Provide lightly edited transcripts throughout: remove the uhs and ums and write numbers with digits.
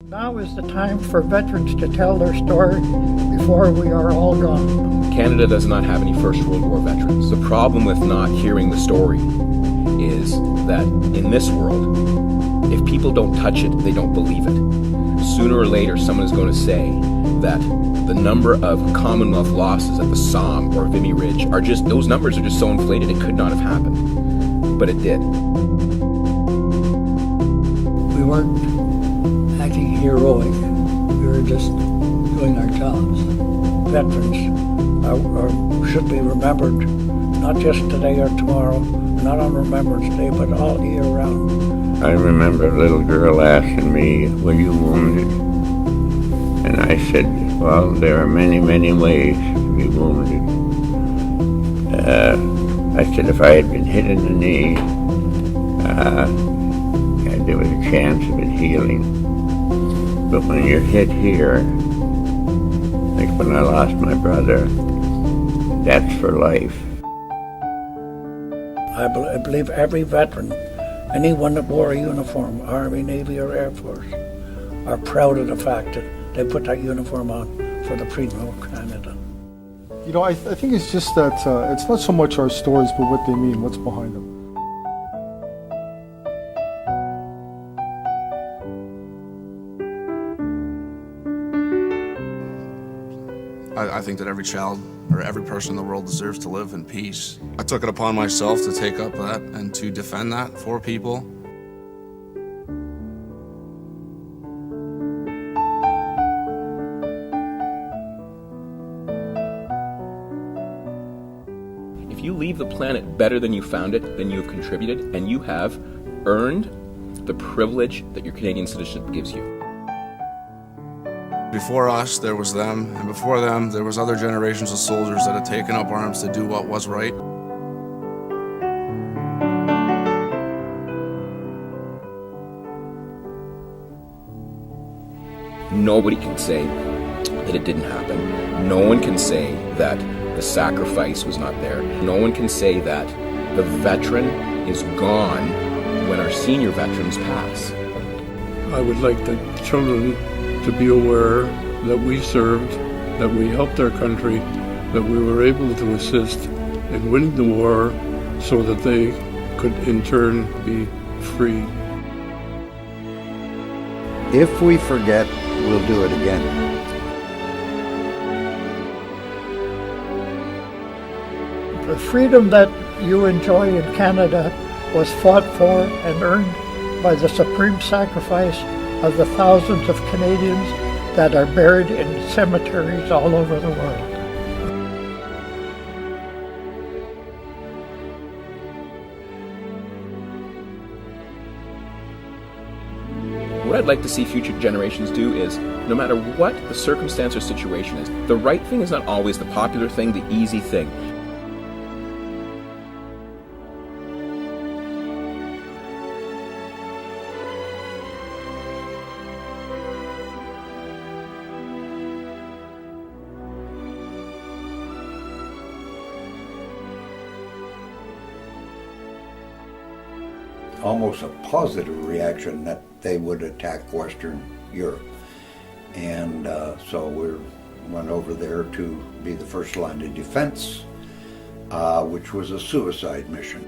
Now is the time for veterans to tell their story before we are all gone. Canada does not have any First World War veterans. The problem with not hearing the story is that in this world, if people don't touch it, they don't believe it. Sooner or later, someone is going to say that the number of Commonwealth losses at the Somme or Vimy Ridge are just, those numbers are just so inflated it could not have happened. But it did. We weren't acting heroic. We were just doing our jobs. Veterans should be remembered, not just today or tomorrow, not on Remembrance Day, but all year round. I remember a little girl asking me, "Were you wounded?" And I said, "Well, there are many, many ways to be wounded." I said if I had been hit in the knee, there was a chance of it healing. But when you're hit here, like when I lost my brother, that's for life. I believe every veteran, anyone that wore a uniform, Army, Navy, or Air Force, are proud of the fact that they put that uniform on for the freedom of Canada. You know, I think it's just that it's not so much our stories, but what they mean, what's behind them. I think that every child or every person in the world deserves to live in peace. I took it upon myself to take up that and to defend that for people. If you leave the planet better than you found it, then you have contributed, and you have earned the privilege that your Canadian citizenship gives you. Before us, there was them, and before them, there was other generations of soldiers that had taken up arms to do what was right. Nobody can say that it didn't happen. No one can say that the sacrifice was not there. No one can say that the veteran is gone when our senior veterans pass. I would like the children to be aware that we served, that we helped our country, that we were able to assist in winning the war so that they could in turn be free. If we forget, we'll do it again. The freedom that you enjoy in Canada was fought for and earned by the supreme sacrifice of the thousands of Canadians that are buried in cemeteries all over the world. What I'd like to see future generations do is, no matter what the circumstance or situation is, the right thing is not always the popular thing, the easy thing. Almost a positive reaction that they would attack Western Europe. And so we went over there to be the first line of defense, which was a suicide mission.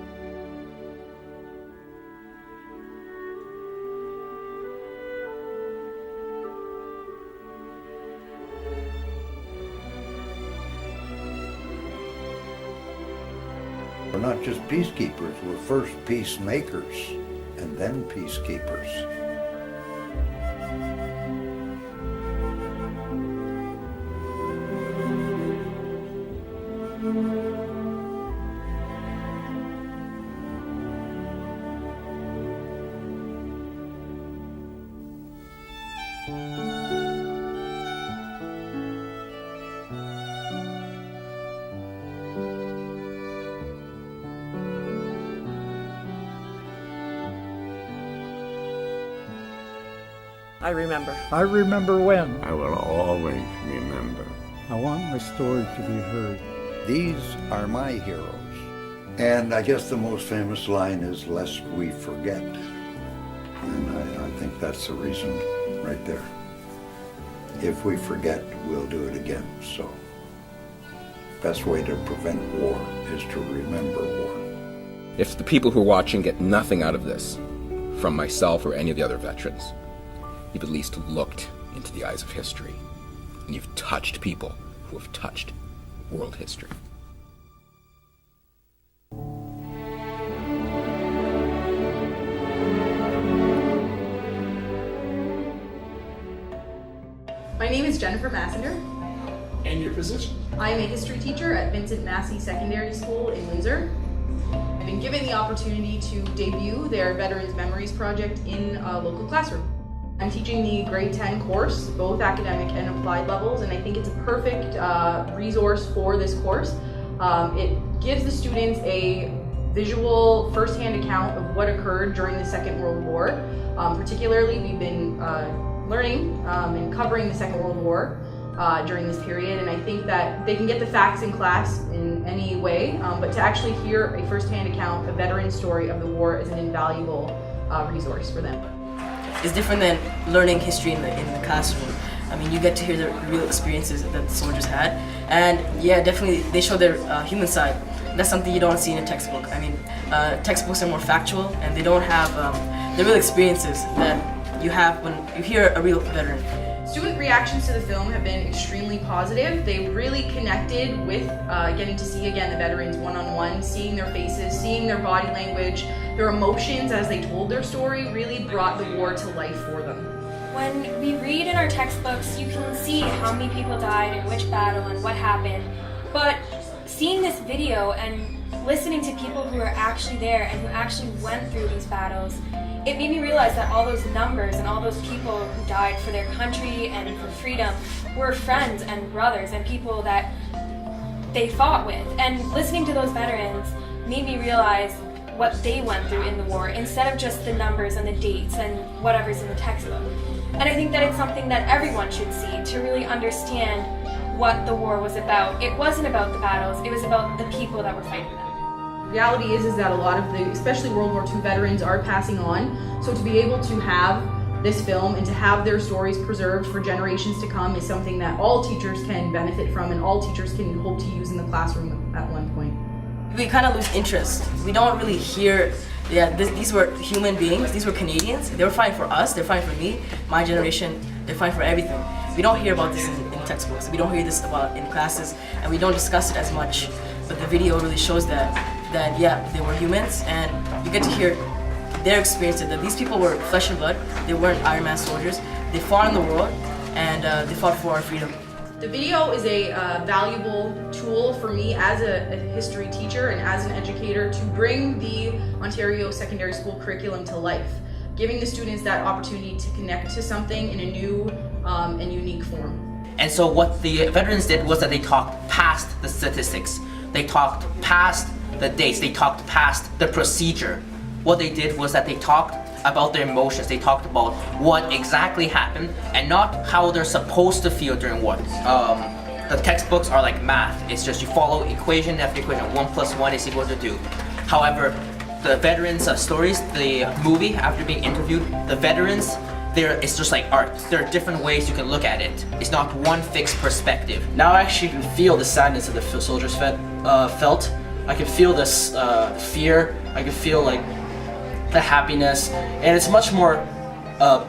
We're not just peacekeepers, we're first peacemakers and then peacekeepers. I remember. I remember when. I will always remember. I want my story to be heard. These are my heroes. And I guess the most famous line is, "Lest we forget." And I think that's the reason right there. If we forget, we'll do it again. So, best way to prevent war is to remember war. If the people who are watching get nothing out of this, from myself or any of the other veterans, you've at least looked into the eyes of history, and you've touched people who have touched world history. My name is Jennifer Massender. And your position? I am a history teacher at Vincent Massey Secondary School in Windsor. I've been given the opportunity to debut their Veterans Memories project in a local classroom. I'm teaching the grade 10 course, both academic and applied levels, and I think it's a perfect resource for this course. It gives the students a visual, first-hand account of what occurred during the Second World War. Particularly, we've been learning and covering the Second World War during this period, and I think that they can get the facts in class in any way, but to actually hear a first-hand account, a veteran story of the war is an invaluable resource for them. It's different than learning history in the classroom. I mean, you get to hear the real experiences that the soldiers had, and yeah, definitely they show their human side. That's something you don't see in a textbook. I mean, textbooks are more factual, and they don't have the real experiences that you have when you hear a real veteran. Student reactions to the film have been extremely positive. They really connected with getting to see again the veterans one-on-one, seeing their faces, seeing their body language, their emotions as they told their story really brought the war to life for them. When we read in our textbooks, you can see how many people died in which battle and what happened, but seeing this video and listening to people who are actually there and who actually went through these battles, it made me realize that all those numbers and all those people who died for their country and for freedom were friends and brothers and people that they fought with. And listening to those veterans made me realize what they went through in the war instead of just the numbers and the dates and whatever's in the textbook. And I think that it's something that everyone should see to really understand what the war was about. It wasn't about the battles, it was about the people that were fighting them. Reality is that a lot of the, especially World War II veterans, are passing on. So to be able to have this film and to have their stories preserved for generations to come is something that all teachers can benefit from and all teachers can hope to use in the classroom at one point. We kind of lose interest. We don't really hear, these were human beings, these were Canadians. They were fighting for us, they're fighting for me, my generation, they're fighting for everything. We don't hear about this in textbooks, we don't hear this about in classes, and we don't discuss it as much. But the video really shows that yeah, they were humans, and you get to hear their experiences, that these people were flesh and blood, they weren't Iron Man soldiers, they fought in the world, and they fought for our freedom. The video is a valuable tool for me as a history teacher and as an educator to bring the Ontario secondary school curriculum to life, giving the students that opportunity to connect to something in a new and unique form. And so what the veterans did was that they talked past the statistics, they talked past the dates, they talked past the procedure. What they did was that they talked about their emotions, they talked about what exactly happened and not how they're supposed to feel during war. The textbooks are like math, it's just you follow equation after equation, 1 + 1 is equal to 2. However, the veterans' stories, the movie, after being interviewed, the veterans, it's just like art. There are different ways you can look at it. It's not one fixed perspective. Now I actually can feel the sadness that the soldiers felt. I can feel this fear. I can feel like the happiness, and it's much more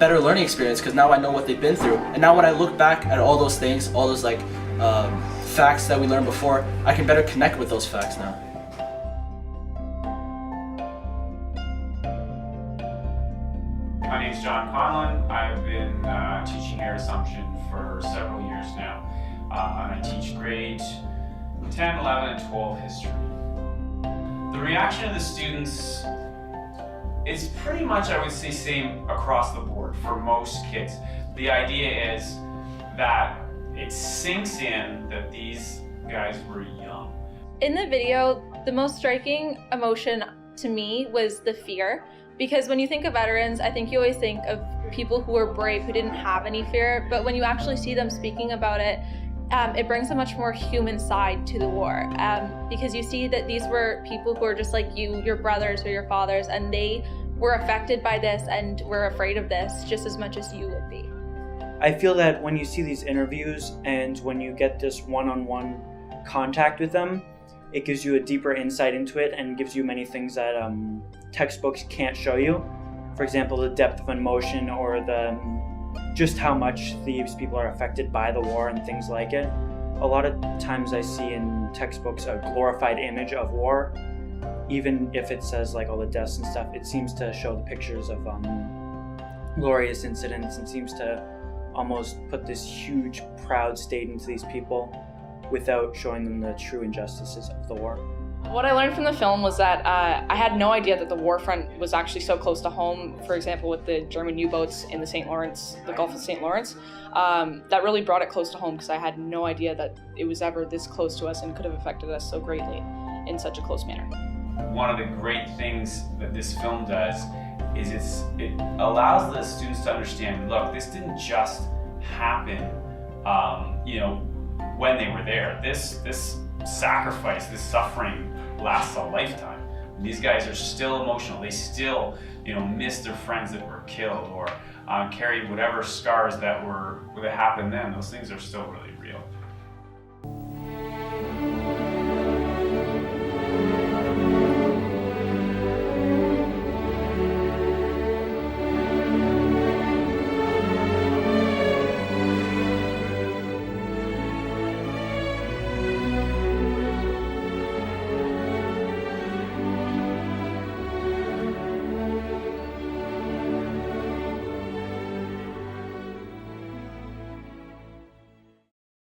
better learning experience because now I know what they've been through. And now when I look back at all those things, all those facts that we learned before, I can better connect with those facts now. My name is John Conlon. I've been teaching Air Assumption for several years now. I teach grade 10, 11, and 12 history. The reaction of the students is pretty much, I would say, same across the board for most kids. The idea is that it sinks in that these guys were young. In the video, the most striking emotion to me was the fear. Because when you think of veterans, I think you always think of people who were brave, who didn't have any fear. But when you actually see them speaking about it, it brings a much more human side to the war. Because you see that these were people who are just like you, your brothers or your fathers, and they were affected by this and were afraid of this just as much as you would be. I feel that when you see these interviews and when you get this one-on-one contact with them, it gives you a deeper insight into it and gives you many things that textbooks can't show you. For example, the depth of emotion or the just how much these people are affected by the war and things like it. A lot of times I see in textbooks a glorified image of war. Even if it says like all the deaths and stuff, it seems to show the pictures of glorious incidents and seems to almost put this huge proud state into these people without showing them the true injustices of the war. What I learned from the film was that I had no idea that the war front was actually so close to home. For example, with the German U-boats in the St. Lawrence, the Gulf of St. Lawrence, that really brought it close to home because I had no idea that it was ever this close to us and could have affected us so greatly in such a close manner. One of the great things that this film does is it allows the students to understand, look, this didn't just happen, when they were there. This sacrifice, this suffering lasts a lifetime. And these guys are still emotional. They still, miss their friends that were killed or carry whatever scars that happened then. Those things are still really real.